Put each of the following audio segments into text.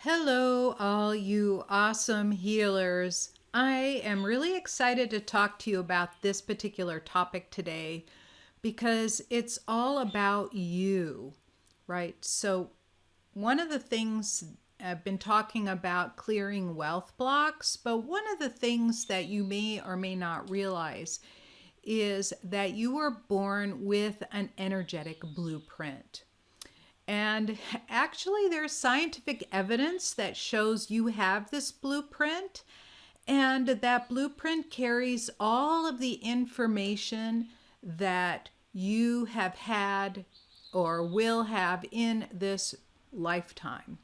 Hello, all you awesome healers. I am really excited to talk to you about this particular topic today because it's all about you, right? So, one of the things I've been talking about clearing wealth blocks, but one of the things that you may or may not realize is that you were born with an energetic blueprint. And actually, there's scientific evidence that shows you have this blueprint, and that blueprint carries all of the information that you have had or will have in this lifetime.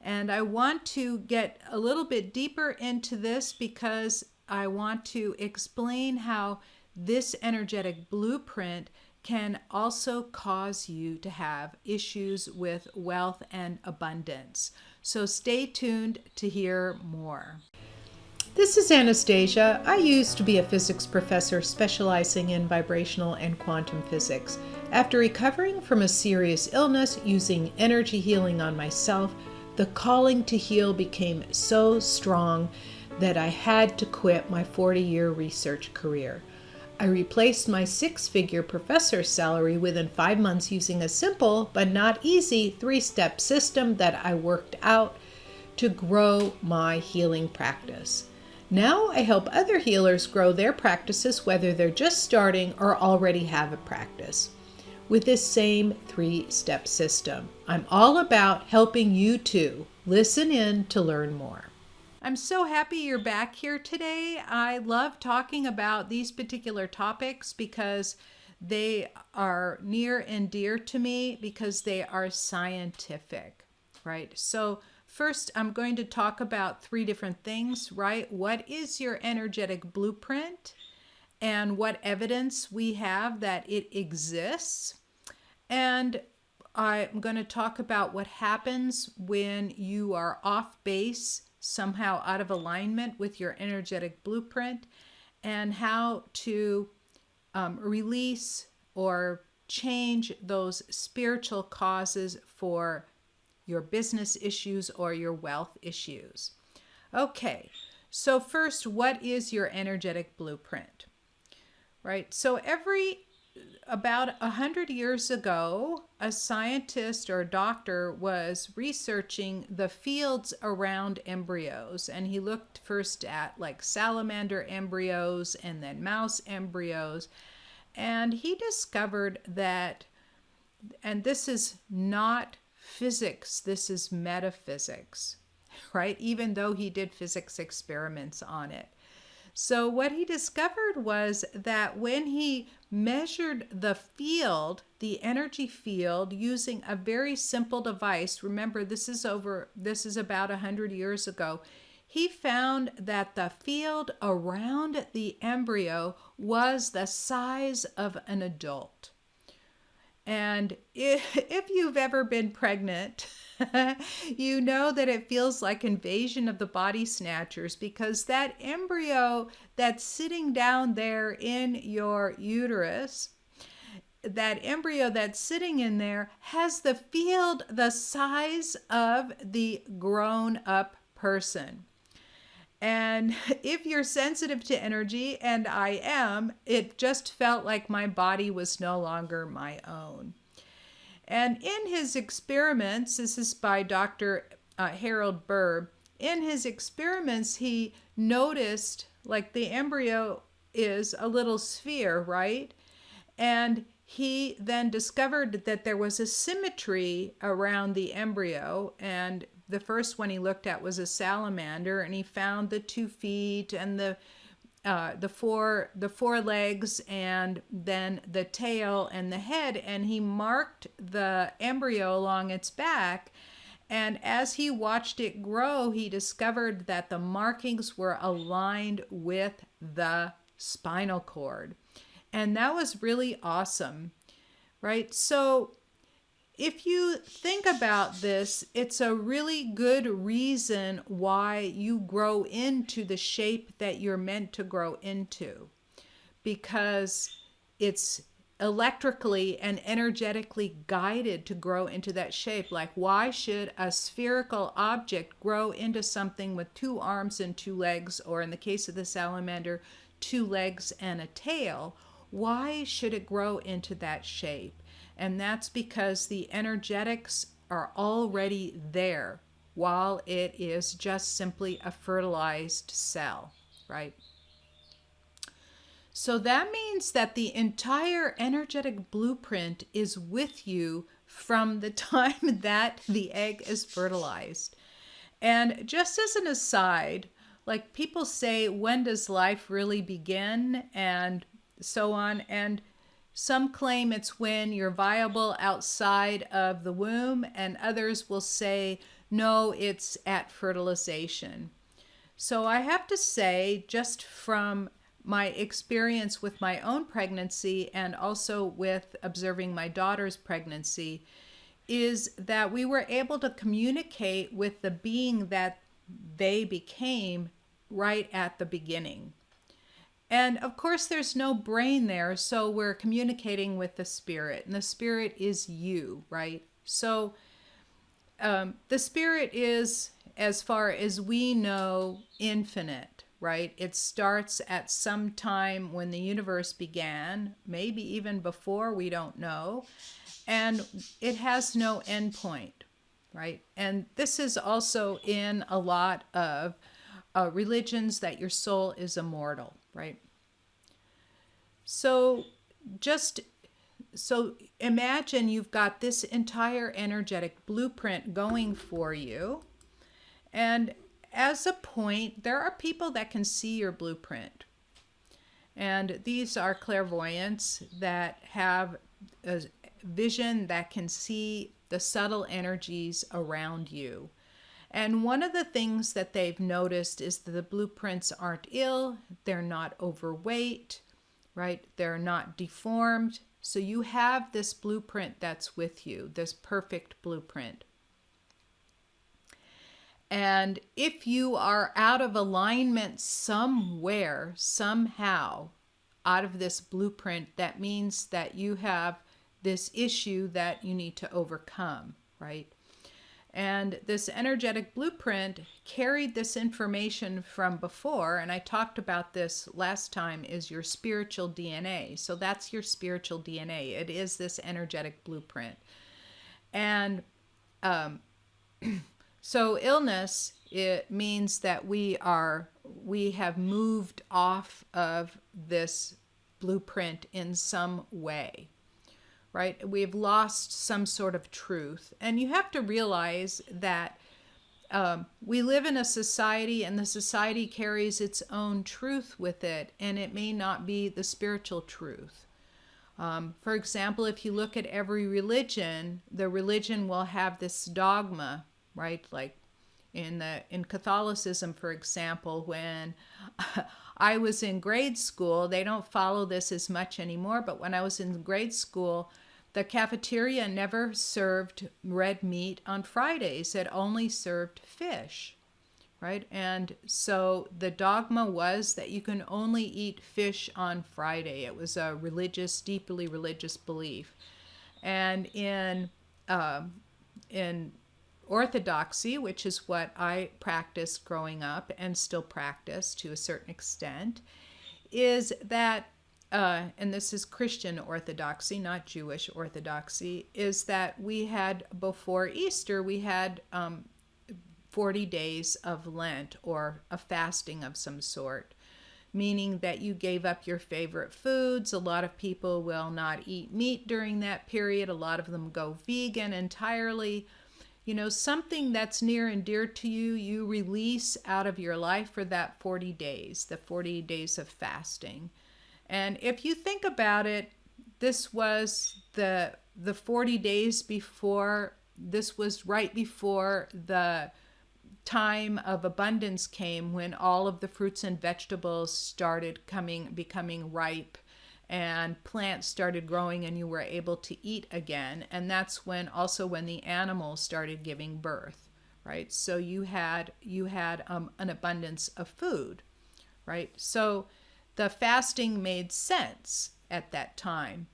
And I want to get a little bit deeper into this because I want to explain how this energetic blueprint can also cause you to have issues with wealth and abundance. So stay tuned to hear more. This is Anastasia. I used to be a physics professor specializing in vibrational and quantum physics. After recovering from a serious illness using energy healing on myself, the calling to heal became so strong that I had to quit my 40-year research career. I replaced my six-figure professor's salary within 5 months using a simple but not easy 3-step system that I worked out to grow my healing practice. Now I help other healers grow their practices, whether they're just starting or already have a practice, with this same 3-step system. I'm all about helping you too. Listen in to learn more. I'm so happy you're back here today. I love talking about these particular topics because they are near and dear to me because they are scientific, right? So first, I'm going to talk about 3 different things, right? What is your energetic blueprint and what evidence we have that it exists? And I'm going to talk about what happens when you are off base, somehow out of alignment with your energetic blueprint, and how to release or change those spiritual causes for your business issues or your wealth issues. Okay, so first, what is your energetic blueprint? Right, so about 100 years ago, a scientist or a doctor was researching the fields around embryos, and he looked first at like salamander embryos and then mouse embryos, and he discovered that, and this is not physics, this is metaphysics, right? Even though he did physics experiments on it. So what he discovered was that when he measured the field, the energy field, using a very simple device, remember this is about 100 years ago, he found that the field around the embryo was the size of an adult. And if you've ever been pregnant, you know that it feels like invasion of the body snatchers, because that embryo that's sitting down there in your uterus, that embryo that's sitting in there has the field the size of the grown-up person. And if you're sensitive to energy, and I am, it just felt like my body was no longer my own. And in his experiments, this is by Dr. Harold Burr, in his experiments, he noticed like the embryo is a little sphere, right? And he then discovered that there was a symmetry around the embryo, and the first one he looked at was a salamander, and he found the 2 feet and the four legs and then the tail and the head, and he marked the embryo along its back. And as he watched it grow, he discovered that the markings were aligned with the spinal cord. And that was really awesome, right? So if you think about this, it's a really good reason why you grow into the shape that you're meant to grow into, because it's electrically and energetically guided to grow into that shape. Like, why should a spherical object grow into something with 2 arms and 2 legs, or in the case of the salamander, 2 legs and a tail? Why should it grow into that shape? And that's because the energetics are already there while it is just simply a fertilized cell, right? So that means that the entire energetic blueprint is with you from the time that the egg is fertilized. And just as an aside, like people say, when does life really begin? And so on. And some claim it's when you're viable outside of the womb, and others will say, no, it's at fertilization. So I have to say, just from my experience with my own pregnancy and also with observing my daughter's pregnancy, is that we were able to communicate with the being that they became right at the beginning. And of course, there's no brain there, so we're communicating with the spirit, and the spirit is you, right? So the spirit is, as far as we know, infinite, right? It starts at some time when the universe began, maybe even before, we don't know, and it has no endpoint, right? And this is also in a lot of religions, that your soul is immortal, right? So imagine you've got this entire energetic blueprint going for you. And as a point, there are people that can see your blueprint. And these are clairvoyants that have a vision that can see the subtle energies around you. And one of the things that they've noticed is that the blueprints aren't ill, they're not overweight, right? They're not deformed. So you have this blueprint that's with you, this perfect blueprint. And if you are out of alignment somewhere, somehow, out of this blueprint, that means that you have this issue that you need to overcome, right? And this energetic blueprint carried this information from before, and I talked about this last time, is your spiritual DNA. So that's your spiritual DNA. It is this energetic blueprint. And so illness, it means that we have moved off of this blueprint in some way, right? We've lost some sort of truth. And you have to realize that we live in a society, and the society carries its own truth with it, and it may not be the spiritual truth. For example, if you look at every religion, the religion will have this dogma, right? Like in Catholicism, for example, when I was in grade school, they don't follow this as much anymore, but when I was in grade school, the cafeteria never served red meat on Fridays. It only served fish, right? And so the dogma was that you can only eat fish on Friday. It was a religious, deeply religious belief. And in Orthodoxy, which is what I practiced growing up and still practice to a certain extent, is that, and this is Christian Orthodoxy, not Jewish Orthodoxy, is that we had, before Easter, we had 40 days of Lent, or a fasting of some sort, meaning that you gave up your favorite foods. A lot of people will not eat meat during that period. A lot of them go vegan entirely. You know, something that's near and dear to you, you release out of your life for that 40 days, the 40 days of fasting. And if you think about it, this was the 40 days before, this was right before the time of abundance came, when all of the fruits and vegetables started becoming ripe, and plants started growing, and you were able to eat again. And that's when the animals started giving birth, right? So you had an abundance of food, right? So the fasting made sense at that time.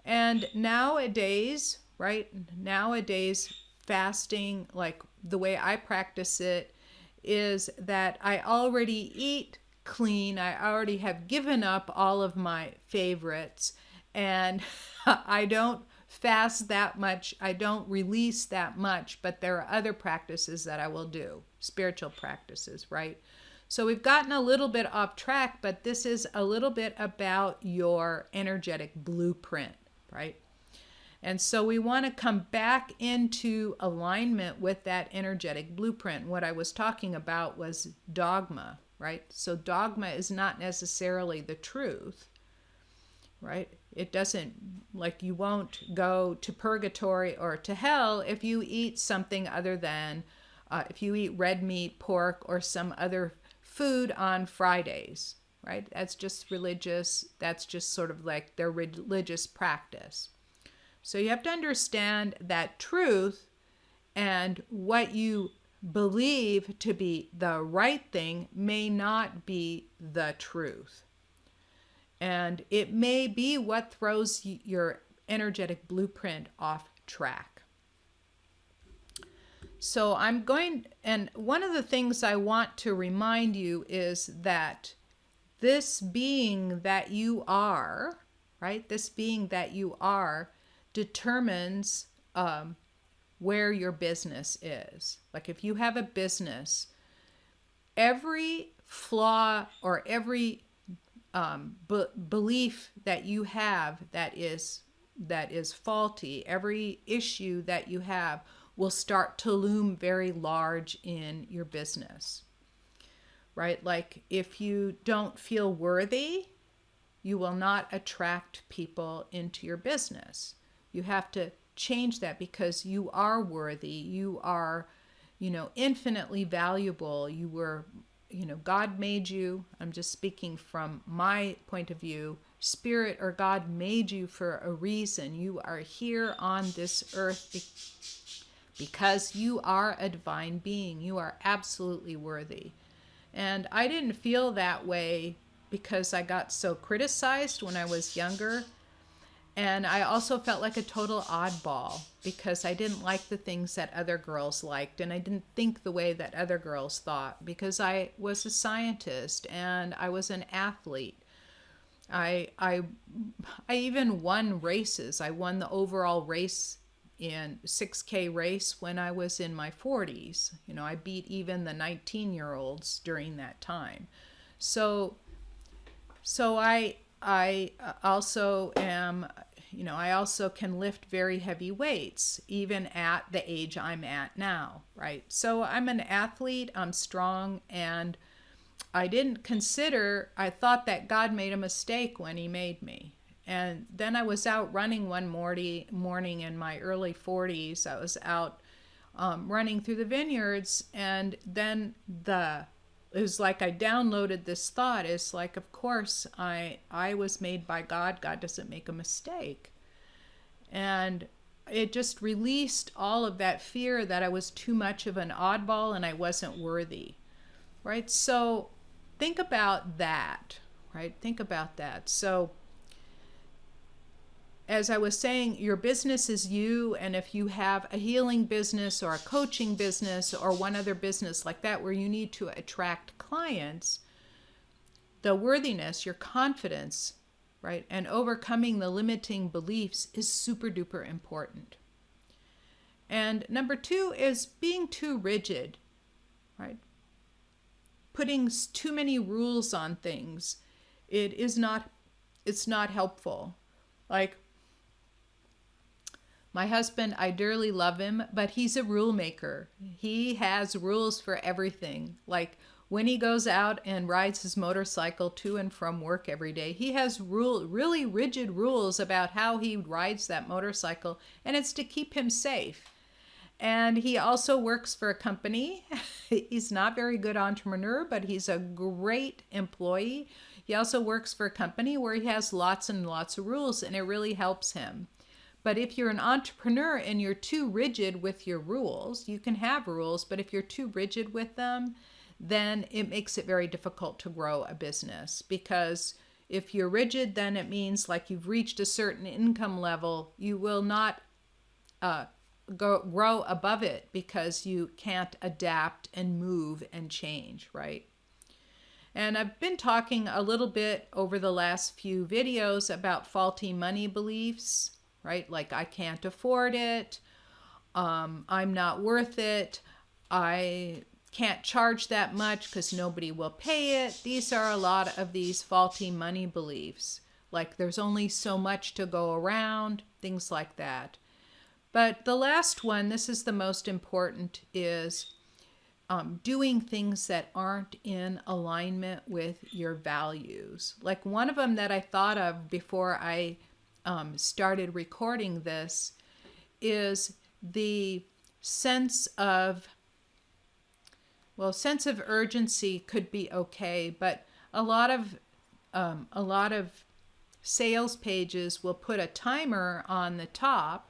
And nowadays, right? Nowadays, fasting, like the way I practice it, is that I already eat clean. I already have given up all of my favorites, and I don't fast that much. I don't release that much, but there are other practices that I will do, spiritual practices, right? So we've gotten a little bit off track, but this is a little bit about your energetic blueprint, right? And so we want to come back into alignment with that energetic blueprint. What I was talking about was dogma, right? So dogma is not necessarily the truth, right? It doesn't, like, you won't go to purgatory or to hell if you eat something other than, if you eat red meat, pork, or some other food on Fridays, right? That's just religious. That's just sort of like their religious practice. So you have to understand that truth and what you believe to be the right thing may not be the truth. And it may be what throws your energetic blueprint off track. So and one of the things I want to remind you is that this being that you are, right? This being that you are determines where your business is. Like if you have a business, every flaw or every belief that you have that is faulty, every issue that you have will start to loom very large in your business, right? Like if you don't feel worthy, you will not attract people into your business. You have to change that because you are worthy. You are, infinitely valuable. You were, God made you. I'm just speaking from my point of view. Spirit or God made you for a reason. You are here on this earth because you are a divine being. You are absolutely worthy. And I didn't feel that way because I got so criticized when I was younger. And I also felt like a total oddball because I didn't like the things that other girls liked, and I didn't think the way that other girls thought because I was a scientist and I was an athlete. I even won races. I won the overall race in 6K race when I was in my 40s. I beat even the 19-year-olds during that time. So I also am, I also can lift very heavy weights, even at the age I'm at now, right? So I'm an athlete, I'm strong, and I thought that God made a mistake when he made me. And then I was out running one morning in my early 40s. I was out running through the vineyards, and then it was like I downloaded this thought. It's like, of course, I was made by God. God doesn't make a mistake. And it just released all of that fear that I was too much of an oddball and I wasn't worthy, right? So think about that, right? Think about that. So as I was saying, your business is you, and if you have a healing business or a coaching business or one other business like that where you need to attract clients, the worthiness, your confidence, right, and overcoming the limiting beliefs is super duper important. And number 2 is being too rigid, right? Putting too many rules on things. It's not helpful. Like, my husband, I dearly love him, but he's a rule maker. He has rules for everything. Like when he goes out and rides his motorcycle to and from work every day, he has really rigid rules about how he rides that motorcycle, and it's to keep him safe. And he also works for a company. He's not a very good entrepreneur, but he's a great employee. He also works for a company where he has lots and lots of rules, and it really helps him. But if you're an entrepreneur and you're too rigid with your rules, you can have rules, but if you're too rigid with them, then it makes it very difficult to grow a business because If you're rigid, then it means like you've reached a certain income level, you will not grow above it because you can't adapt and move and change, right? And I've been talking a little bit over the last few videos about faulty money beliefs, right? Like I can't afford it, I'm not worth it, I can't charge that much because nobody will pay it. These are a lot of these faulty money beliefs. Like there's only so much to go around, things like that. But the last one, this is the most important, is doing things that aren't in alignment with your values. Like one of them that I thought of before I started recording this is the sense of urgency could be okay, but a lot of sales pages will put a timer on the top,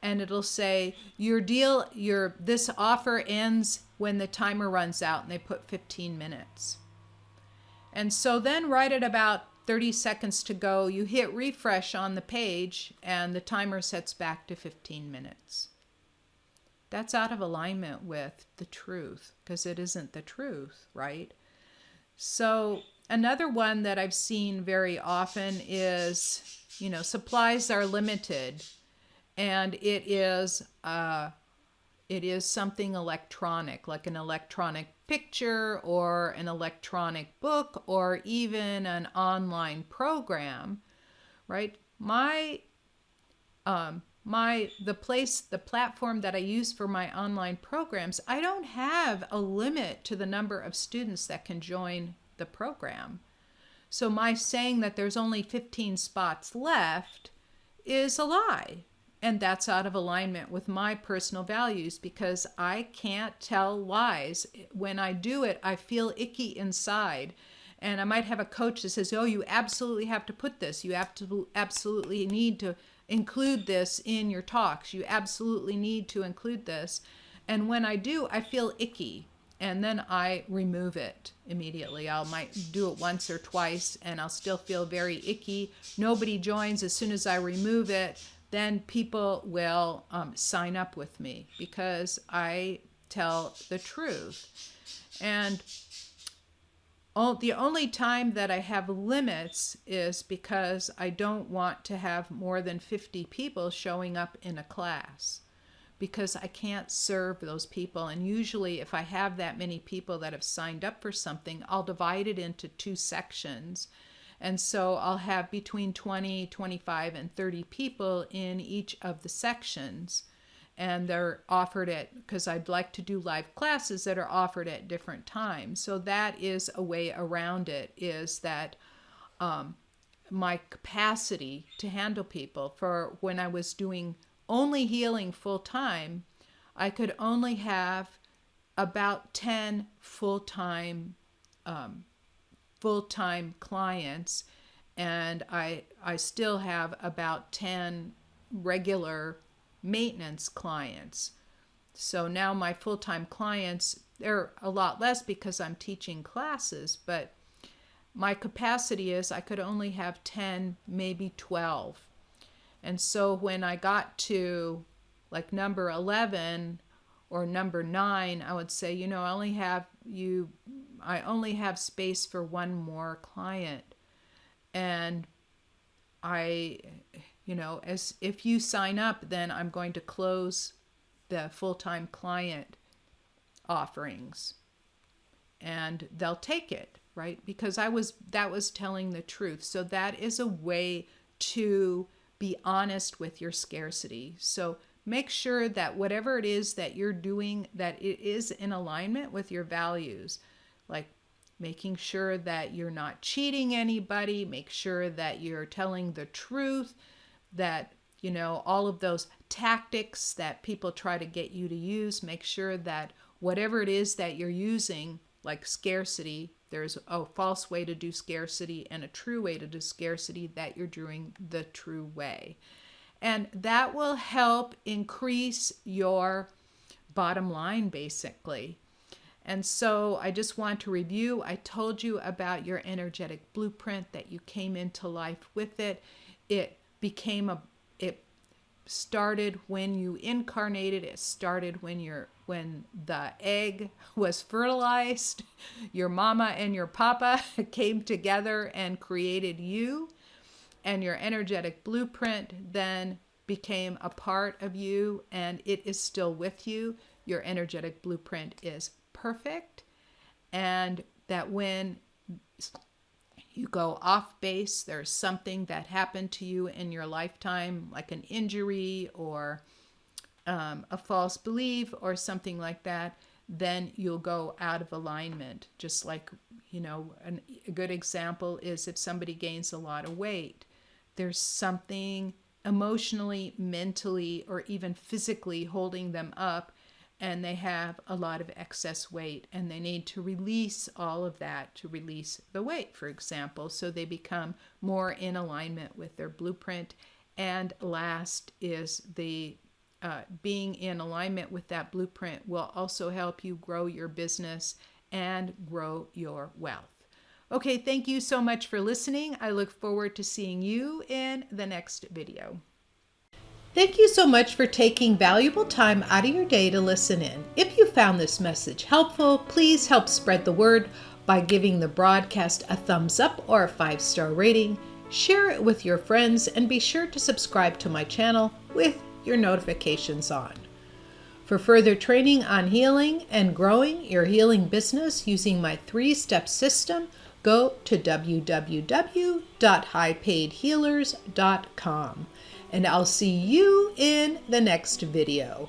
and it'll say this offer ends when the timer runs out, and they put 15 minutes. And so then right at about 30 seconds to go, you hit refresh on the page and the timer sets back to 15 minutes. That's out of alignment with the truth because it isn't the truth, right? So another one that I've seen very often is, supplies are limited, and it is something electronic, like an electronic picture or an electronic book or even an online program, right? The platform that I use for my online programs, I don't have a limit to the number of students that can join the program. So my saying that there's only 15 spots left is a lie. And that's out of alignment with my personal values because I can't tell lies. When I do it, I feel icky inside. And I might have a coach that says, oh, you absolutely have to put this. You absolutely need to include this in your talks. You absolutely need to include this. And when I do, I feel icky. And then I remove it immediately. I might do it once or twice, and I'll still feel very icky. Nobody joins. As soon as I remove it, then people will sign up with me because I tell the truth. And the only time that I have limits is because I don't want to have more than 50 people showing up in a class because I can't serve those people. And usually if I have that many people that have signed up for something, I'll divide it into 2 sections. And so I'll have between 20, 25, and 30 people in each of the sections. And they're offered because I'd like to do live classes that are offered at different times. So that is a way around it, is that my capacity to handle people. For when I was doing only healing full time, I could only have about 10 full-time clients, and I still have about 10 regular maintenance clients. So now my full-time clients, they're a lot less because I'm teaching classes, but my capacity is I could only have 10, maybe 12. And so when I got to like number 11 or number 9, I would say, I only have space for one more client. And as if you sign up, then I'm going to close the full-time client offerings and they'll take it, right? Because that was telling the truth. So that is a way to be honest with your scarcity. So make sure that whatever it is that you're doing, that it is in alignment with your values. Like making sure that you're not cheating anybody, make sure that you're telling the truth, that, all of those tactics that people try to get you to use, make sure that whatever it is that you're using, like scarcity, there's a false way to do scarcity and a true way to do scarcity, that you're doing the true way. And that will help increase your bottom line, basically. And so I just want to review. I told you about your energetic blueprint, that you came into life with it. It started when you incarnated. It started when the egg was fertilized. Your mama and your papa came together and created you, and your energetic blueprint then became a part of you, and it is still with you. Your energetic blueprint is perfect, and that when you go off base, there's something that happened to you in your lifetime, like an injury or a false belief or something like that, then you'll go out of alignment. Just like, a good example is if somebody gains a lot of weight, there's something emotionally, mentally, or even physically holding them up, and they have a lot of excess weight, and they need to release all of that, to release the weight, for example, so they become more in alignment with their blueprint. And last is the being in alignment with that blueprint will also help you grow your business and grow your wealth. Okay, thank you so much for listening. I look forward to seeing you in the next video. Thank you so much for taking valuable time out of your day to listen in. If you found this message helpful, please help spread the word by giving the broadcast a thumbs up or a 5-star rating. Share it with your friends, and be sure to subscribe to my channel with your notifications on. For further training on healing and growing your healing business using my 3-step system, go to www.highpaidhealers.com. And I'll see you in the next video.